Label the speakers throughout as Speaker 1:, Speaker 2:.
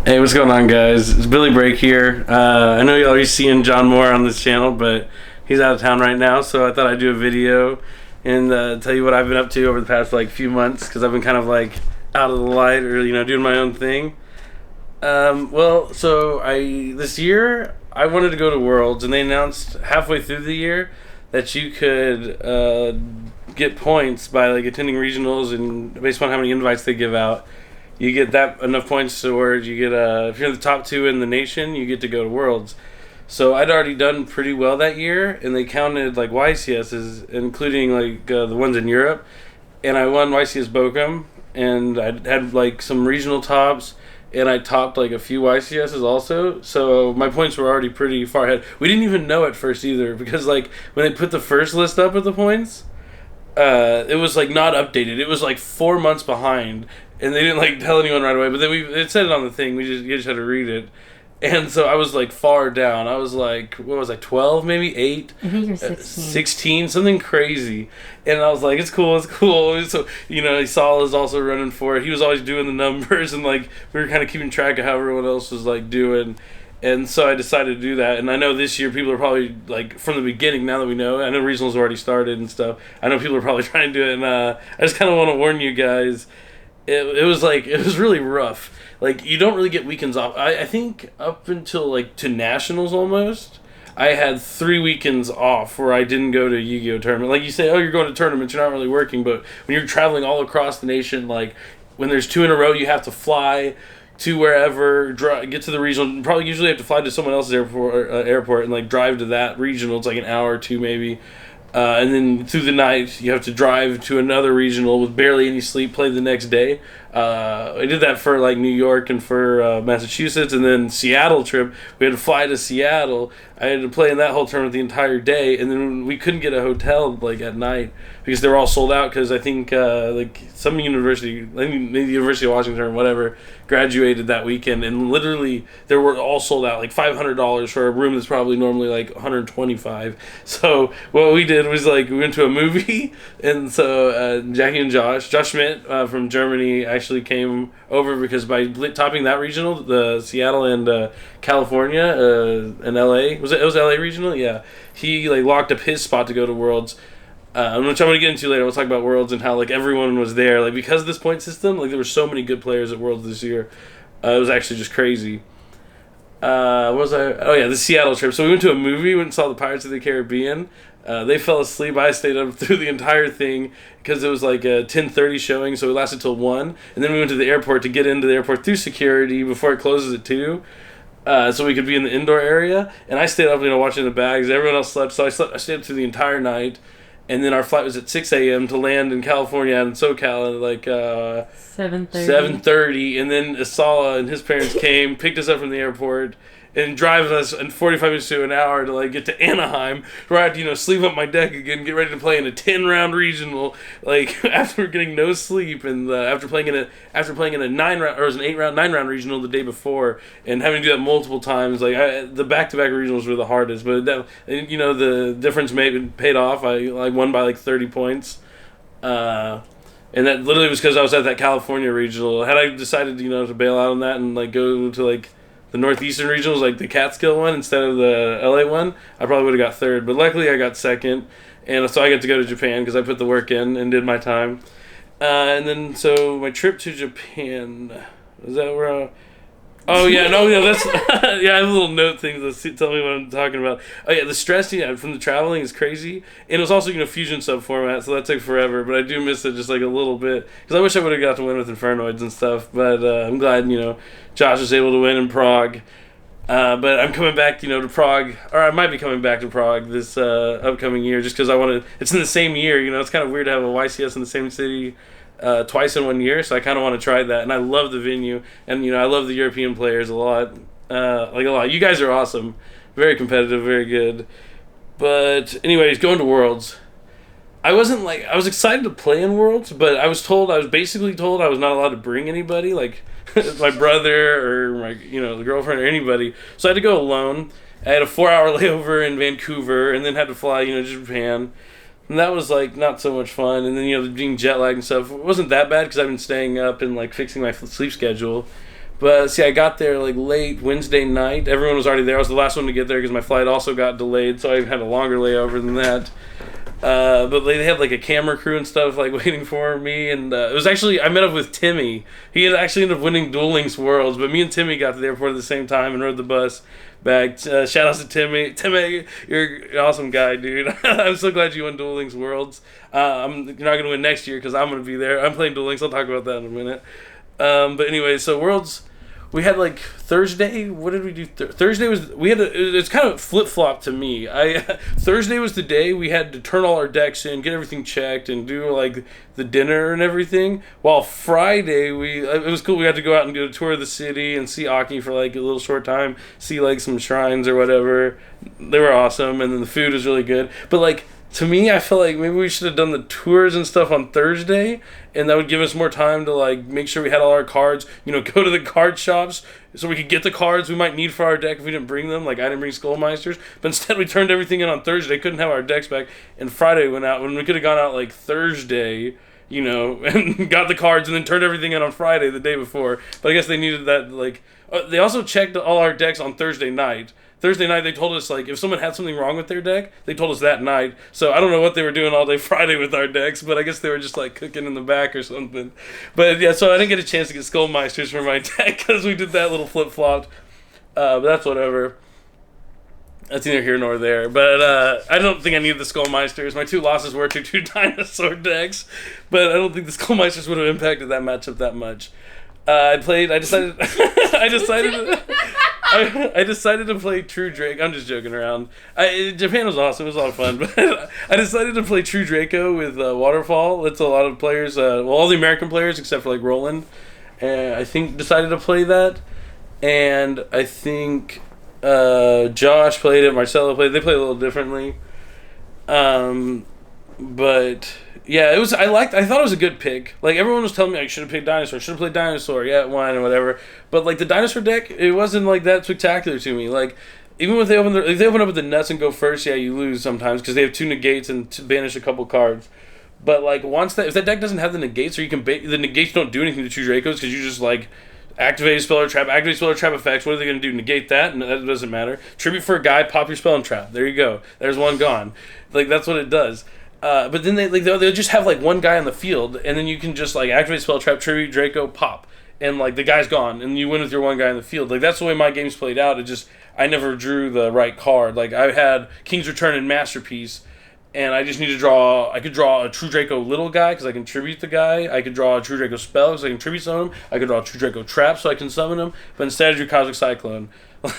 Speaker 1: Hey, what's going on, guys? It's Billy Break here. I know you're always seeing John Moore on this channel, but he's out of town right now, so I thought I'd do a video and tell you what I've been up to over the past few months, because I've been kind of out of the light, or doing my own thing. This year I wanted to go to Worlds, and they announced halfway through the year that you could get points by attending regionals, and based on how many invites they give out. You get that enough points to where you get if you're in the top 2 in the nation, you get to go to Worlds. So I'd already done pretty well that year, and they counted YCSs, including the ones in Europe, and I won YCS Bochum, and I had some regional tops, and I topped a few YCSs also. So my points were already pretty far ahead. We didn't even know at first either, because when they put the first list up of the points, it was not updated. It was 4 months behind, and they didn't tell anyone right away. But then it said it on the thing. You just had to read it, and so I was far down. I was what was I, 12, maybe 8?
Speaker 2: I think you're 16.
Speaker 1: 16, something crazy. And I was it's cool. So Saul is also running for it. He was always doing the numbers, and we were kind of keeping track of how everyone else was doing. And so I decided to do that. And I know this year people are probably, from the beginning, now that we know, I know regionals already started and stuff. I know people are probably trying to do it. And I just kind of want to warn you guys, it was really rough. You don't really get weekends off. I think up until, to nationals almost, I had 3 weekends off where I didn't go to a Yu-Gi-Oh tournament. You say, oh, you're going to tournaments, you're not really working. But when you're traveling all across the nation, when there's 2 in a row, you have to fly to wherever, get to the regional. Probably usually have to fly to someone else's airport and drive to that regional. It's an hour or 2 maybe, and then through the night you have to drive to another regional with barely any sleep. Play the next day. I did that for New York and for Massachusetts, and then Seattle trip. We had to fly to Seattle. I had to play in that whole tournament the entire day, and then we couldn't get a hotel at night because they were all sold out. Because I think some university, maybe the University of Washington or whatever, graduated that weekend, and literally they were all sold out. $500 for a room that's probably normally $125. So what we did was we went to a movie, and so Jackie and Josh Schmidt from Germany actually came over, because by topping that regional, the Seattle and California and LA, it was LA regional, yeah, he locked up his spot to go to Worlds, which I'm going to get into later. We'll talk about Worlds and how everyone was there, because of this point system. There were so many good players at Worlds this year. It was actually just crazy. What was I? Oh yeah, the Seattle trip. So we went to a movie, went and saw the Pirates of the Caribbean. They fell asleep. I stayed up through the entire thing because it was a 10:30 showing, so it lasted till 1. And then we went to the airport to get into the airport through security before it closes at 2, so we could be in the indoor area. And I stayed up, watching the bags. Everyone else slept, so I stayed up through the entire night. And then our flight was at 6 a.m. to land in California and SoCal at 7:30. And then Asala and his parents came, picked us up from the airport, and drive us in 45 minutes to an hour to get to Anaheim, where I had to sleep up my deck again, get ready to play in a 10-round regional, after getting no sleep, and after playing in a 9-round, or it was an 8-round, 9-round regional the day before, and having to do that multiple times. The back-to-back regionals were the hardest, but the difference paid off. I won by 30 points. And that literally was because I was at that California regional. Had I decided to bail out on that and go to the Northeastern regionals, the Catskill one instead of the LA one, I probably would have got 3rd. But luckily I got 2nd, and so I got to go to Japan because I put the work in and did my time. And then so my trip to Japan, is that where oh yeah, no, that's yeah, I have little note things that tell me what I'm talking about. Oh yeah, the stress from the traveling is crazy, and it was also Fusion sub format, so that took forever. But I do miss it just a little bit, because I wish I would have got to win with Infernoids and stuff. But I'm glad Josh was able to win in Prague. But I'm coming back to Prague, or I might be coming back to Prague this upcoming year, just because I want to. It's in the same year, it's kind of weird to have a YCS in the same city twice in 1 year, so I kind of want to try that. And I love the venue, and I love the European players a lot, a lot. You guys are awesome, very competitive, very good. But anyways, going to Worlds, I wasn't I was excited to play in Worlds, but I was basically told I was not allowed to bring anybody, my brother or my the girlfriend or anybody. So I had to go alone. I had a 4-hour layover in Vancouver, and then had to fly to Japan. And that was not so much fun. And then being jet lagged and stuff, it wasn't that bad because I've been staying up and fixing my sleep schedule. But see, I got there like late Wednesday night. Everyone was already there. I was the last one to get there because my flight also got delayed, so I had a longer layover than that. But they had like a camera crew and stuff like waiting for me, and it was actually I met up with Timmy. He had actually ended up winning Duel Links Worlds, but me and Timmy got to the airport at the same time and rode the bus back. Shout outs to Timmy. Timmy, you're an awesome guy, dude. I'm so glad you won Duel Links Worlds. You're not gonna win next year because I'm gonna be there. I'm playing Duel Links. I'll talk about that in a minute. But anyway, so Worlds. We had like Thursday. What did we do? Thursday was we had it's kind of flip flop to me. Thursday was the day we had to turn all our decks in, get everything checked, and do like the dinner and everything. While Friday it was cool. We got to go out and do a tour of the city and see Aki for like a little short time, see like some shrines or whatever. They were awesome, and then the food was really good. But like to me, I feel like maybe we should have done the tours and stuff on Thursday, and that would give us more time to like make sure we had all our cards. Go to the card shops so we could get the cards we might need for our deck if we didn't bring them. Like I didn't bring Skullmeisters, but instead we turned everything in on Thursday. Couldn't have our decks back, and Friday went out when we could have gone out like Thursday. And got the cards and then turned everything in on Friday the day before. But I guess they needed that. Like they also checked all our decks on Thursday night. Thursday night, they told us, like, if someone had something wrong with their deck, they told us that night. So I don't know what they were doing all day Friday with our decks, but I guess they were just, like, cooking in the back or something. But, yeah, so I didn't get a chance to get Skullmeisters for my deck because we did that little flip-flop. But that's whatever. That's neither here nor there. But I don't think I needed the Skullmeisters. My two losses were to two dinosaur decks, but I don't think the Skullmeisters would have impacted that matchup that much. I decided... I decided to play True Drake. I'm just joking around. Japan was awesome. It was a lot of fun. But I decided to play True Draco with Waterfall. That's a lot of players. All the American players except for like Roland. I think decided to play that. And I think Josh played it. Marcelo played it. They played a little differently. But yeah, I thought it was a good pick. Like everyone was telling me I should have picked Dinosaur, should have played Dinosaur, yeah, it won or whatever. But like the Dinosaur deck, it wasn't like that spectacular to me. Like even if they open up with the nuts and go first, yeah, you lose sometimes because they have two negates and banish a couple cards. But like if that deck doesn't have the negates, or you can the negates don't do anything to True Dracos because you just like activate spell or trap effects. What are they going to do? Negate that? And that doesn't matter. Tribute for a guy, pop your spell and trap. There you go. There's one gone. Like that's what it does. But then they'll just have like one guy on the field, and then you can just like activate spell trap, tribute Draco, pop, and like the guy's gone, and you win with your one guy in the field. Like that's the way my games played out. I never drew the right card. Like I had King's Return and Masterpiece, and I just need to draw. I could draw a True Draco little guy because I can tribute the guy. I could draw a True Draco spell because I can tribute summon him. I could draw a True Draco trap so I can summon him. But instead I drew Cosmic Cyclone.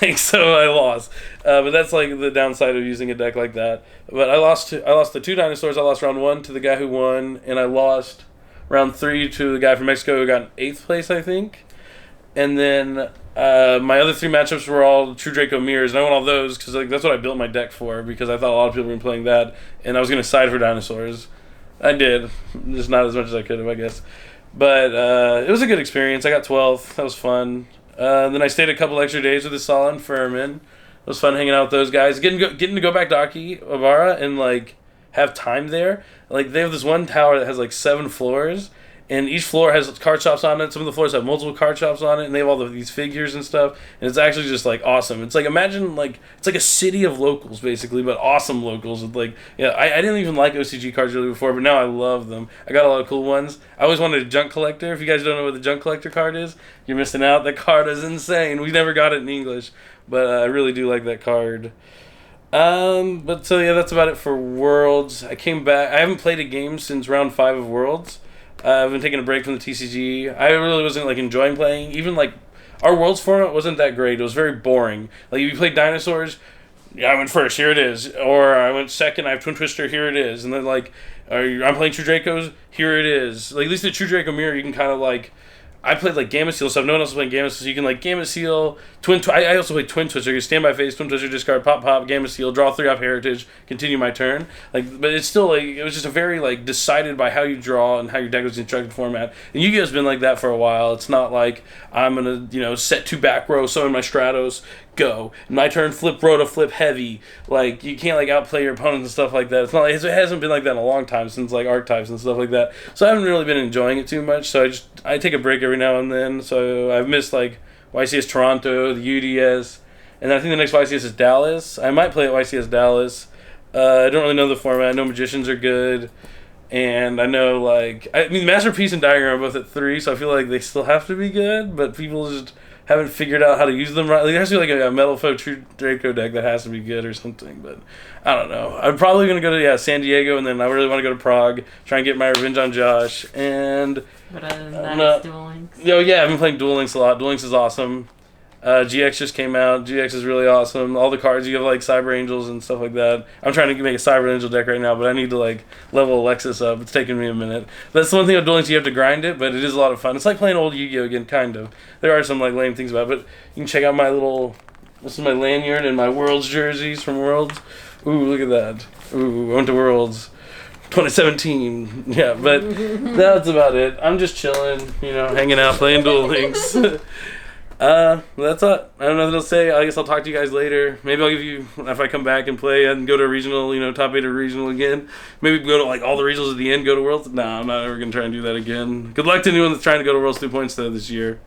Speaker 1: Like so, I lost. But that's like the downside of using a deck like that. But I lost the two dinosaurs. I lost round 1 to the guy who won, and I lost round 3 to the guy from Mexico who got in 8th place, I think. And then my other 3 matchups were all True Draco mirrors, and I won all those because like that's what I built my deck for because I thought a lot of people were playing that, and I was going to side for dinosaurs. I did, just not as much as I could have, I guess. But it was a good experience. I got 12th. That was fun. Then I stayed a couple extra days with Asala and Furman. It was fun hanging out with those guys. Getting to go back to Akihabara and like have time there. Like they have this one tower that has like 7 floors, and each floor has card shops on it. Some of the floors have multiple card shops on it, and they have all these figures and stuff. And it's actually just like awesome. It's like imagine like it's like a city of locals basically, but awesome locals. With like I didn't even like OCG cards really before, but now I love them. I got a lot of cool ones. I always wanted a Junk Collector. If you guys don't know what the Junk Collector card is, you're missing out. That card is insane. We never got it in English, but I really do like that card. But so yeah, that's about it for Worlds. I came back. I haven't played a game since round 5 of Worlds. I've been taking a break from the TCG. I really wasn't like enjoying playing. Even like our Worlds format wasn't that great. It was very boring. Like if you played Dinosaurs, yeah, I went first. Here it is. Or I went second. I have Twin Twister. Here it is. And then like I'm playing True Dracos. Here it is. Like at least the True Draco mirror, you can kind of like. I played like Gamma Seal stuff. No one else was playing Gamma Seal, so you can like Gamma Seal, I also played Twin Twister. You stand by face, Twin Twister, discard, pop, Gamma Seal, draw 3 off Heritage, continue my turn. Like, but it's still like it was just a very like decided by how you draw and how your deck was constructed format. And Yu-Gi-Oh's been like that for a while. It's not like I'm gonna set 2 back row, summon my Stratos, go. My turn, flip Rhoda, flip heavy. Like you can't like outplay your opponents and stuff like that. It's not like it hasn't been like that in a long time since like archetypes and stuff like that. So I haven't really been enjoying it too much. So I take a break every now and then. So I've missed like YCS Toronto, the UDS, and I think the next YCS is Dallas. I might play at YCS Dallas. I don't really know the format. I know Magicians are good, and I know Masterpiece and Diagram are both at 3, so I feel like they still have to be good, but people just haven't figured out how to use them right. Like, there has to be a Metal Foe True Draco deck that has to be good or something, but I don't know. I'm probably going to go to San Diego, and then I really want to go to Prague, try and get my revenge on Josh, and...
Speaker 2: But other than that, it's Duel Links.
Speaker 1: Oh, yeah, I've been playing Duel Links a lot. Duel Links is awesome. GX just came out. GX is really awesome. All the cards, you have Cyber Angels and stuff like that. I'm trying to make a Cyber Angel deck right now, but I need to level Alexis up. It's taking me a minute. That's the one thing with Duel Links, you have to grind it, but it is a lot of fun. It's like playing old Yu-Gi-Oh! Again, kind of. There are some lame things about it, but you can check out this is my lanyard and my Worlds jerseys from Worlds. Ooh, look at that. Ooh, I went to Worlds 2017. Yeah, but that's about it. I'm just chilling, hanging out, playing Duel Links. That's it. I don't know what else to say. I guess I'll talk to you guys later. Maybe I'll give you, if I come back and play and go to regional, top 8 or regional again. Maybe go to all the regionals at the end, go to Worlds. No, I'm not ever going to try and do that again. Good luck to anyone that's trying to go to Worlds 2 points though this year.